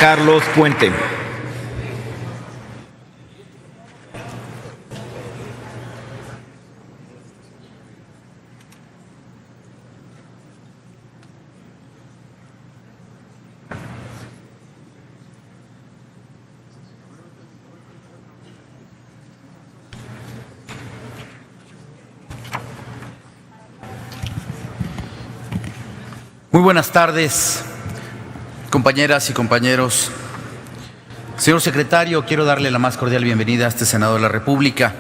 Carlos Puente. Muy buenas tardes, compañeras y compañeros. Señor secretario, quiero darle la más cordial bienvenida a este Senado de la República.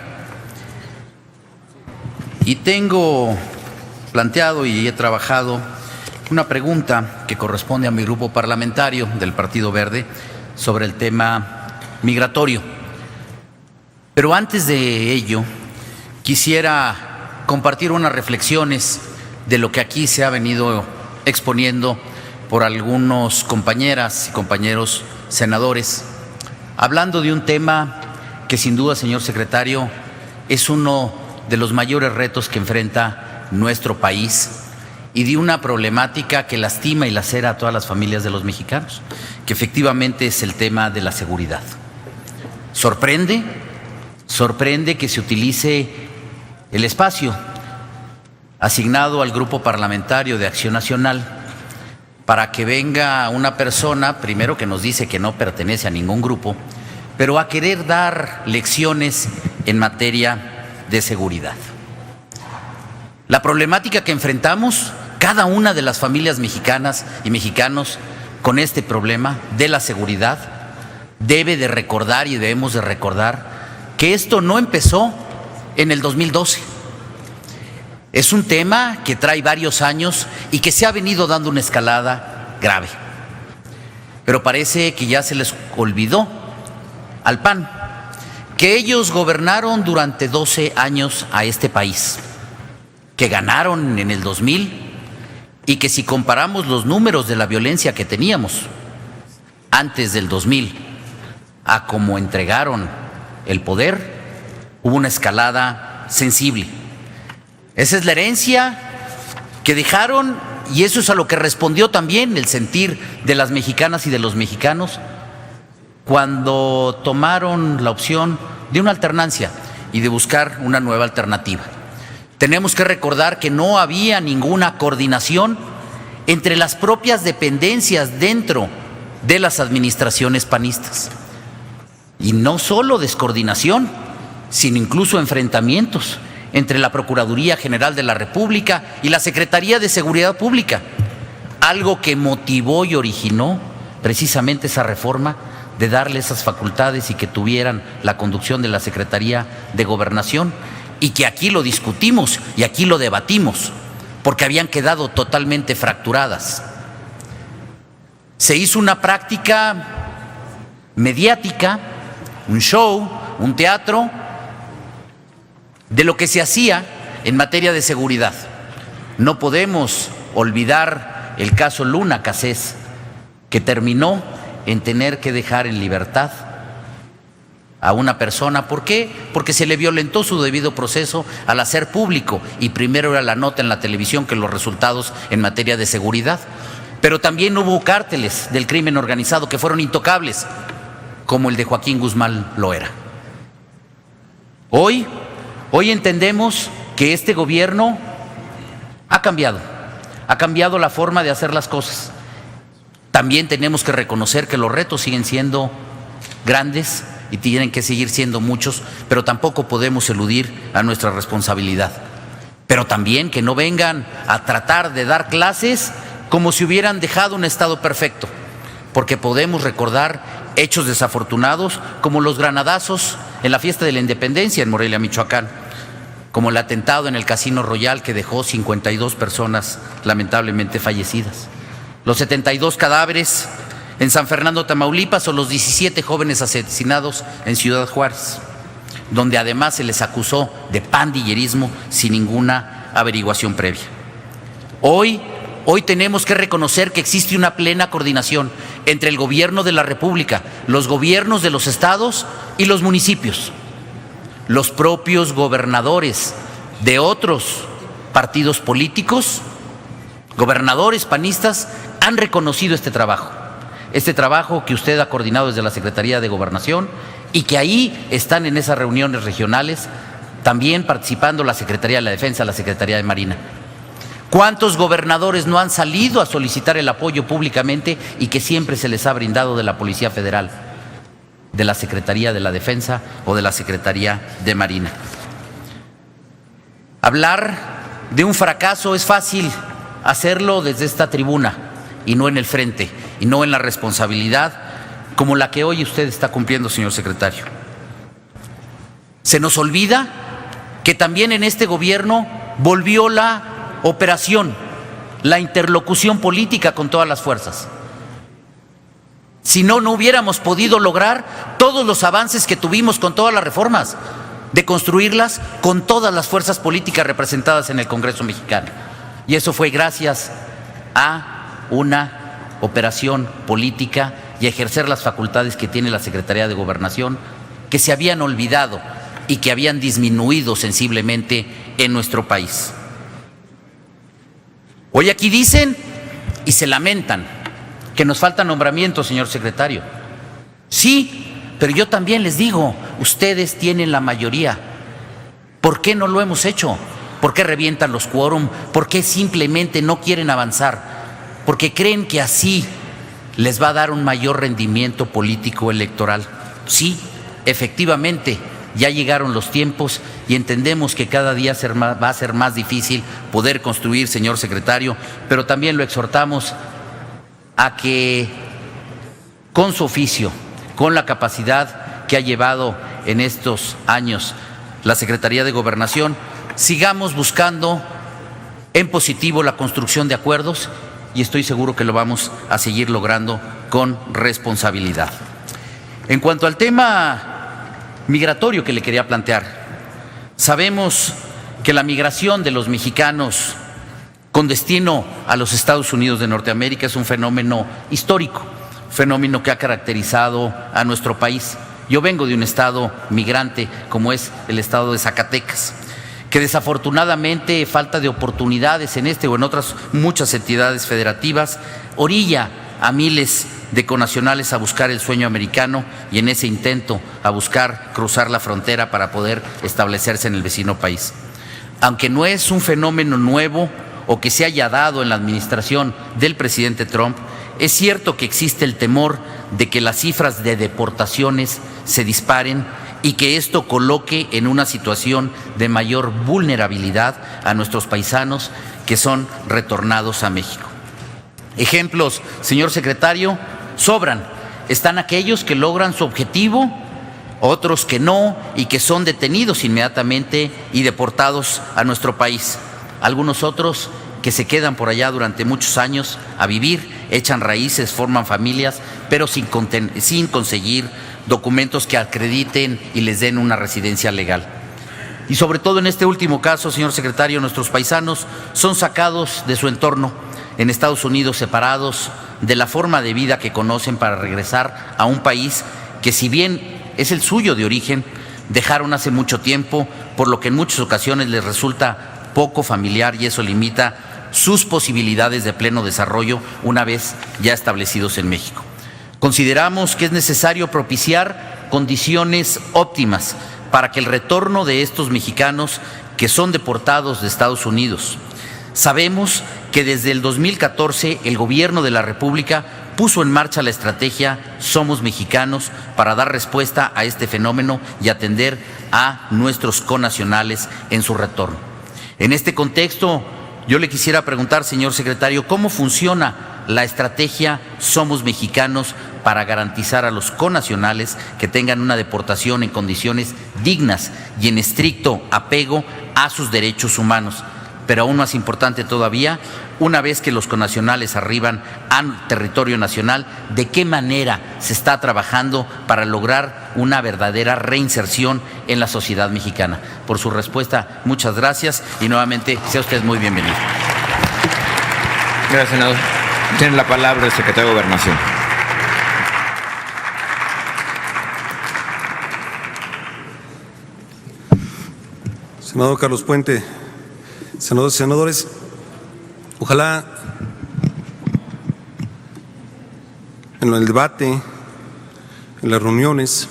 Y tengo planteado y he trabajado una pregunta que corresponde a mi grupo parlamentario del Partido Verde sobre el tema migratorio. Pero antes de ello, quisiera compartir unas reflexiones de lo que aquí se ha venido exponiendo por algunos compañeras y compañeros senadores, hablando de un tema que sin duda, señor secretario, es uno de los mayores retos que enfrenta nuestro país y de una problemática que lastima y lacera a todas las familias de los mexicanos, que efectivamente es el tema de la seguridad. Sorprende que se utilice el espacio asignado al Grupo Parlamentario de Acción Nacional para que venga una persona, primero que nos dice que no pertenece a ningún grupo, pero a querer dar lecciones en materia de seguridad. La problemática que enfrentamos cada una de las familias mexicanas y mexicanos con este problema de la seguridad debe de recordar y debemos de recordar que esto no empezó en el 2012. Es un tema que trae varios años y que se ha venido dando una escalada grave. Pero parece que ya se les olvidó al PAN que ellos gobernaron durante 12 años a este país, que ganaron en el 2000 y que si comparamos los números de la violencia que teníamos antes del 2000 a cómo entregaron el poder, hubo una escalada sensible. Esa es la herencia que dejaron y eso es a lo que respondió también el sentir de las mexicanas y de los mexicanos cuando tomaron la opción de una alternancia y de buscar una nueva alternativa. Tenemos que recordar que no había ninguna coordinación entre las propias dependencias dentro de las administraciones panistas. Y no solo descoordinación, sino incluso enfrentamientos entre la Procuraduría General de la República y la Secretaría de Seguridad Pública, algo que motivó y originó precisamente esa reforma de darle esas facultades y que tuvieran la conducción de la Secretaría de Gobernación, y que aquí lo discutimos y aquí lo debatimos, porque habían quedado totalmente fracturadas. Se hizo una práctica mediática, un show, un teatro, de lo que se hacía en materia de seguridad. No podemos olvidar el caso Luna Cassés, que terminó en tener que dejar en libertad a una persona. ¿Por qué? Porque se le violentó su debido proceso al hacer público, y primero era la nota en la televisión que los resultados en materia de seguridad. Pero también hubo cárteles del crimen organizado que fueron intocables, como el de Joaquín Guzmán lo era. Hoy entendemos que este gobierno ha cambiado la forma de hacer las cosas. También tenemos que reconocer que los retos siguen siendo grandes y tienen que seguir siendo muchos, pero tampoco podemos eludir a nuestra responsabilidad. Pero también que no vengan a tratar de dar clases como si hubieran dejado un estado perfecto, porque podemos recordar hechos desafortunados como los granadazos en la fiesta de la Independencia en Morelia, Michoacán, como el atentado en el Casino Royal que dejó 52 personas lamentablemente fallecidas, los 72 cadáveres en San Fernando, Tamaulipas, o los 17 jóvenes asesinados en Ciudad Juárez, donde además se les acusó de pandillerismo sin ninguna averiguación previa. Hoy tenemos que reconocer que existe una plena coordinación entre el gobierno de la República, los gobiernos de los estados y los municipios. Los propios gobernadores de otros partidos políticos, gobernadores panistas, han reconocido este trabajo. este trabajo que usted ha coordinado desde la Secretaría de Gobernación y que ahí están en esas reuniones regionales también participando la Secretaría de la Defensa, la Secretaría de Marina. ¿Cuántos gobernadores no han salido a solicitar el apoyo públicamente y que siempre se les ha brindado de la Policía Federal, de la Secretaría de la Defensa o de la Secretaría de Marina? Hablar de un fracaso es fácil, hacerlo desde esta tribuna y no en el frente, y no en la responsabilidad como la que hoy usted está cumpliendo, señor secretario. Se nos olvida que también en este gobierno volvió la operación, la interlocución política con todas las fuerzas. Si no, no hubiéramos podido lograr todos los avances que tuvimos con todas las reformas, de construirlas con todas las fuerzas políticas representadas en el Congreso mexicano. Y eso fue gracias a una operación política y ejercer las facultades que tiene la Secretaría de Gobernación, que se habían olvidado y que habían disminuido sensiblemente en nuestro país. Hoy aquí dicen y se lamentan que nos faltan nombramientos, señor secretario. Sí, pero yo también les digo, ustedes tienen la mayoría. ¿Por qué no lo hemos hecho? ¿Por qué revientan los quórum? ¿Por qué simplemente no quieren avanzar? Porque creen que así les va a dar un mayor rendimiento político electoral. Sí, efectivamente, ya llegaron los tiempos y entendemos que cada día va a ser más difícil poder construir, señor secretario, pero también lo exhortamos a que con su oficio, con la capacidad que ha llevado en estos años la Secretaría de Gobernación, sigamos buscando en positivo la construcción de acuerdos y estoy seguro que lo vamos a seguir logrando con responsabilidad. En cuanto al tema migratorio que le quería plantear, sabemos que la migración de los mexicanos con destino a los Estados Unidos de Norteamérica es un fenómeno histórico, fenómeno que ha caracterizado a nuestro país. Yo vengo de un estado migrante como es el estado de Zacatecas, que desafortunadamente falta de oportunidades en este o en otras muchas entidades federativas orilla a miles de connacionales a buscar el sueño americano y en ese intento a buscar cruzar la frontera para poder establecerse en el vecino país. Aunque no es un fenómeno nuevo o que se haya dado en la administración del presidente Trump, es cierto que existe el temor de que las cifras de deportaciones se disparen y que esto coloque en una situación de mayor vulnerabilidad a nuestros paisanos que son retornados a México. Ejemplos, señor secretario, sobran. Están aquellos que logran su objetivo, otros que no y que son detenidos inmediatamente y deportados a nuestro país. Algunos otros que se quedan por allá durante muchos años a vivir, echan raíces, forman familias, pero sin conseguir documentos que acrediten y les den una residencia legal. Y sobre todo en este último caso, señor secretario, nuestros paisanos son sacados de su entorno en Estados Unidos, separados de la forma de vida que conocen para regresar a un país que, si bien es el suyo de origen, dejaron hace mucho tiempo, por lo que en muchas ocasiones les resulta poco familiar y eso limita sus posibilidades de pleno desarrollo una vez ya establecidos en México. Consideramos que es necesario propiciar condiciones óptimas para que el retorno de estos mexicanos que son deportados de Estados Unidos. Sabemos que desde el 2014 el Gobierno de la República puso en marcha la estrategia Somos Mexicanos para dar respuesta a este fenómeno y atender a nuestros connacionales en su retorno. En este contexto, yo le quisiera preguntar, señor secretario, ¿cómo funciona la estrategia Somos Mexicanos para garantizar a los connacionales que tengan una deportación en condiciones dignas y en estricto apego a sus derechos humanos? Pero aún más importante todavía, una vez que los connacionales arriban al territorio nacional, ¿de qué manera se está trabajando para lograr una verdadera reinserción en la sociedad mexicana? Por su respuesta, muchas gracias y nuevamente sea usted muy bienvenido. Gracias, senador. Tiene la palabra el secretario de Gobernación. Senador Carlos Puente, senadores, ojalá en el debate, en las reuniones,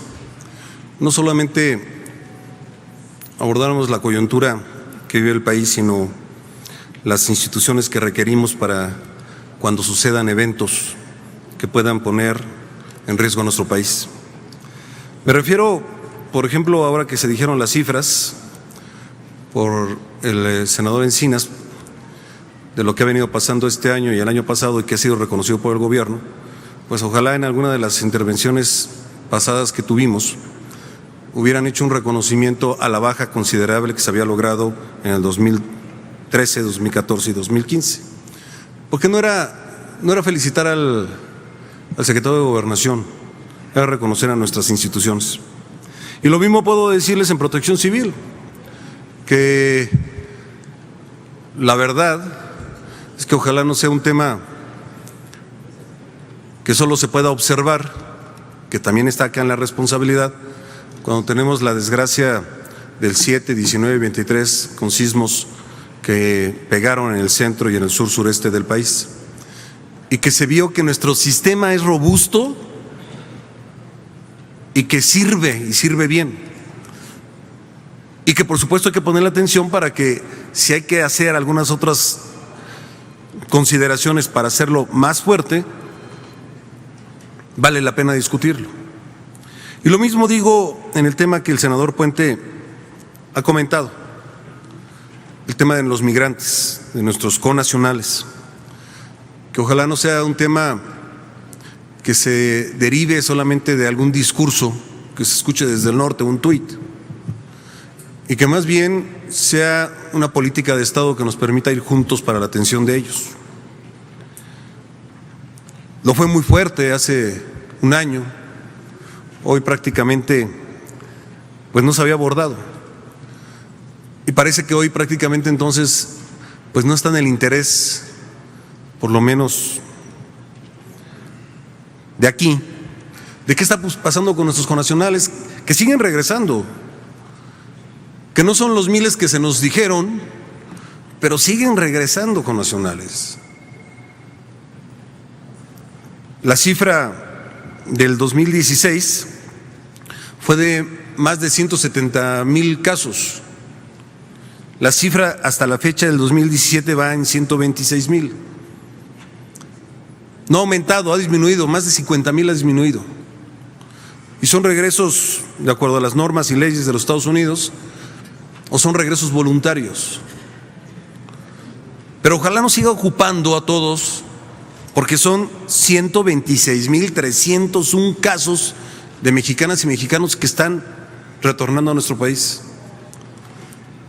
no solamente abordáramos la coyuntura que vive el país, sino las instituciones que requerimos para cuando sucedan eventos que puedan poner en riesgo a nuestro país. Me refiero, por ejemplo, ahora que se dijeron las cifras por el senador Encinas de lo que ha venido pasando este año y el año pasado y que ha sido reconocido por el gobierno, pues ojalá en alguna de las intervenciones pasadas que tuvimos hubieran hecho un reconocimiento a la baja considerable que se había logrado en el 2013, 2014 y 2015. Porque no era felicitar al secretario de Gobernación, era reconocer a nuestras instituciones. Y lo mismo puedo decirles en Protección Civil, que la verdad es que ojalá no sea un tema que solo se pueda observar, que también está acá en la responsabilidad, cuando tenemos la desgracia del 7, 19 y 23 con sismos que pegaron en el centro y en el sur-sureste del país, y que se vio que nuestro sistema es robusto y que sirve, y sirve bien, y que por supuesto hay que ponerle atención para que si hay que hacer algunas otras consideraciones para hacerlo más fuerte, vale la pena discutirlo. Y lo mismo digo en el tema que el senador Puente ha comentado, el tema de los migrantes, de nuestros connacionales, que ojalá no sea un tema que se derive solamente de algún discurso que se escuche desde el norte, un tuit, y que más bien sea una política de Estado que nos permita ir juntos para la atención de ellos. Lo fue muy fuerte hace un año, hoy prácticamente pues no se había abordado. Y parece que hoy prácticamente entonces pues no está en el interés, por lo menos de aquí, de qué está pasando con nuestros connacionales que siguen regresando, que no son los miles que se nos dijeron, pero siguen regresando connacionales. La cifra del 2016 fue de más de 170,000 casos. La cifra hasta la fecha del 2017 va en 126,000. No ha aumentado, ha disminuido, más de 50,000 ha disminuido. Y son regresos de acuerdo a las normas y leyes de los Estados Unidos, o son regresos voluntarios. Pero ojalá nos siga ocupando a todos, porque son 126,301 casos de mexicanas y mexicanos que están retornando a nuestro país.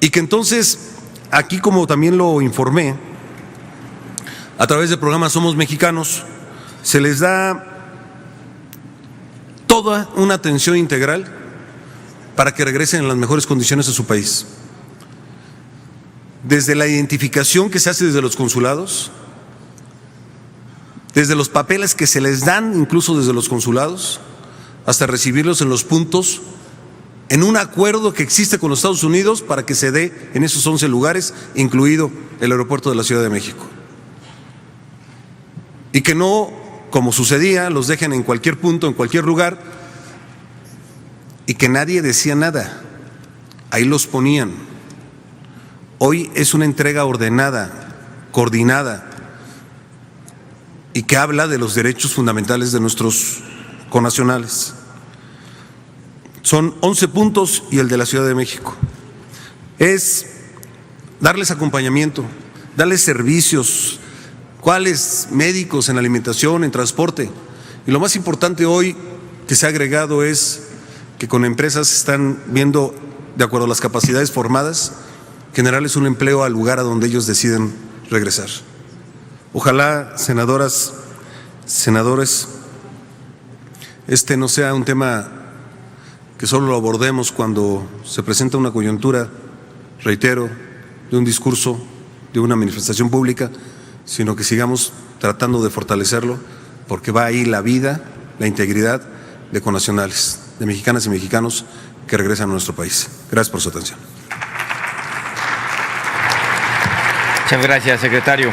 Y que entonces, aquí como también lo informé, a través del programa Somos Mexicanos, se les da toda una atención integral para que regresen en las mejores condiciones a su país. Desde la identificación que se hace desde los consulados, desde los papeles que se les dan incluso desde los consulados, hasta recibirlos en los puntos, en un acuerdo que existe con los Estados Unidos para que se dé en esos 11 lugares, incluido el aeropuerto de la Ciudad de México. Y que no, como sucedía, los dejen en cualquier punto, en cualquier lugar, y que nadie decía nada, ahí los ponían. Hoy es una entrega ordenada, coordinada, y que habla de los derechos fundamentales de nuestros connacionales. Son 11 puntos y el de la Ciudad de México. Es darles acompañamiento, darles servicios, cuáles médicos, en alimentación, en transporte. Y lo más importante hoy que se ha agregado es que con empresas están viendo, de acuerdo a las capacidades formadas, generarles un empleo al lugar a donde ellos deciden regresar. Ojalá, senadoras, senadores, este no sea un tema que solo lo abordemos cuando se presenta una coyuntura, reitero, de un discurso, de una manifestación pública, sino que sigamos tratando de fortalecerlo, porque va ahí la vida, la integridad de connacionales, de mexicanas y mexicanos que regresan a nuestro país. Gracias por su atención. Muchas gracias, secretario.